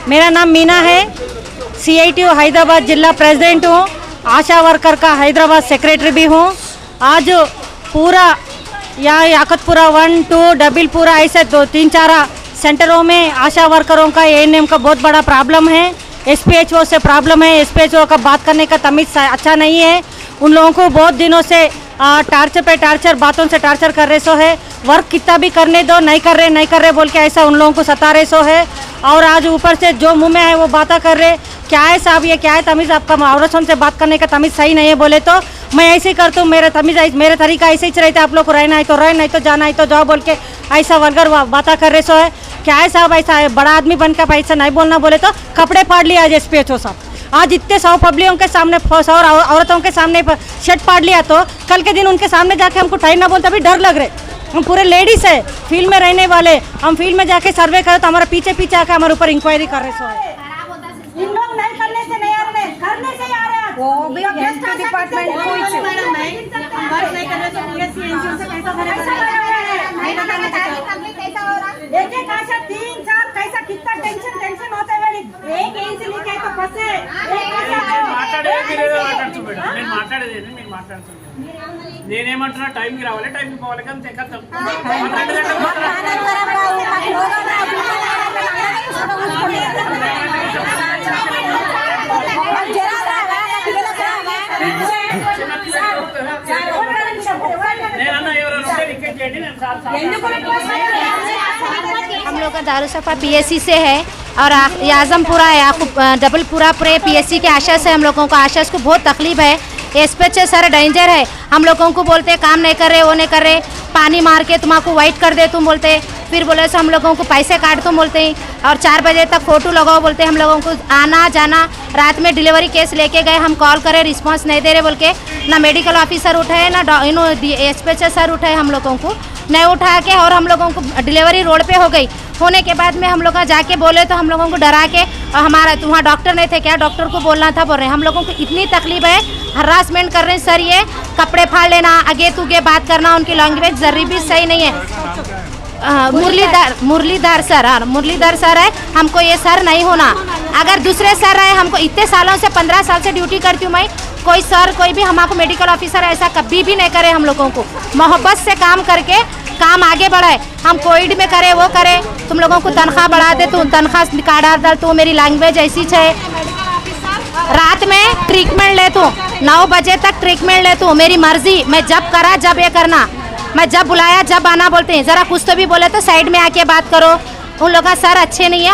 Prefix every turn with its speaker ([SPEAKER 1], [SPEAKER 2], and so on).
[SPEAKER 1] मेरा नाम मीना है, CITU हैदराबाद जिला प्रेसिडेंट हूँ, आशा वर्कर का हैदराबाद सेक्रेटरी भी हूँ। आज पूरा यहाँ याकतपुरा 1, 2, डबिलपुरा ऐसे 2-3-4 सेंटरों में आशा वर्करों का ANM का बहुत बड़ा प्रॉब्लम है। SPHO से प्रॉब्लम है, SPHO का बात करने का तमीज़ अच्छा नहीं है। उन लोगों को बहुत दिनों से टार्चर पे टार्चर, बातों से टार्चर कर रहे सो है। वर्क कितना भी करने दो, नहीं कर रहे बोल के ऐसा उन लोगों को सता रहे सो है। और आज ऊपर से जो मुंह में है वो बातें कर रहे। क्या है साहब, ये क्या है तमीज़? आपका औरतों से बात करने का तमीज़ सही नहीं है बोले तो मैं ऐसे ही करता हूँ। मेरा तमीज़, मेरा तरीका ऐसे ही रहता है। आप लोग को रहना है तो रह, नहीं तो जाना है तो जाओ बोल के ऐसा वल्गर बातें कर रहे सो है। क्या है साहब, ऐसा है बड़ा आदमी बनकर ऐसा नहीं बोलना बोले तो कपड़े फाड़ लिया आज SPHO साहब। आज इतने 100 पब्लिकों के सामने, 100 औरतों के सामने शर्ट फाड़ लिया तो कल के दिन उनके सामने जाके हमको टाइम ना बोलता भी डर लग रहे। हम पूरे लेडीज़ है, फील्ड में रहने वाले, हम फील्ड में जाके सर्वे करें तो हमारे पीछे आके हमारे ऊपर इंक्वायरी कर रहे सो है।
[SPEAKER 2] इन लोग नहीं करने से नहीं आ रहे, करने से आ रहे हैं। वो भी हेल्थ डिपार्टमेंट एक आशा 3-4 कैसा कितना टेंशन होता है। एक एजेंसी लेके तो फंसे।
[SPEAKER 3] నేనేమంటున్నా టైంకి రావాలి, టైంకి పోవాలి అంతే కథం.
[SPEAKER 4] हम लोग का दारुसफा PSC से है और आजमपुरा डबलपुरा पूरे PSC के आशा से हम लोगों को आशा को बहुत तकलीफ है। SPHO सर डेंजर है। हम लोगों को बोलते काम नहीं कर रहे, वो नहीं कर रहे, पानी मार के तुम्हारा वाइट कर दे तुम बोलते, फिर बोले सो हम लोगों को पैसे काट तुम बोलते हैं और 4 बजे तक फोटो लगाओ बोलते। हम लोगों को आना जाना, रात में डिलीवरी केस लेके गए, हम कॉल करे रिस्पांस नहीं दे रहे बोल के, ना मेडिकल ऑफिसर उठाए ना SPHO सर उठाए, हम लोगों को नहीं उठा के, और हम लोगों को डिलीवरी रोड पे हो गई। होने के बाद में हम लोग जाके बोले तो हम लोगों को डरा के, और हमारा वहाँ डॉक्टर नहीं थे क्या, डॉक्टर को बोलना था बोल रहे हैं। हम लोगों को इतनी तकलीफ है, हरासमेंट कर रहे हैं सर। ये कपड़े फाड़ लेना, आगे तुगे बात करना, उनकी लैंग्वेज जर्री भी सही नहीं है। मुरलीधर सर है, हमको ये सर नहीं होना। अगर दूसरे सर है, हमको इतने सालों से 15 साल से ड्यूटी करती हूँ मैं, कोई सर कोई भी हमारे मेडिकल ऑफिसर ऐसा कभी भी नहीं करे। हम लोगों को मोहब्बत से काम करके काम आगे बढ़ाए। हम कोविड में करे वो करे, तुम लोगों को तनख्वाह बढ़ा दे, तुम तनख्वाह काटा डाल, तो मेरी लैंग्वेज ऐसी है। रात में ट्रीटमेंट ले, तू 9 बजे तक ट्रीटमेंट ले, तू मेरी मर्जी, मैं जब करा जब ये करना, मैं जब बुलाया जब आना बोलते हैं। ज़रा कुछ तो भी बोले तो साइड में आके बात करो। उन लोग का सर अच्छे नहीं है।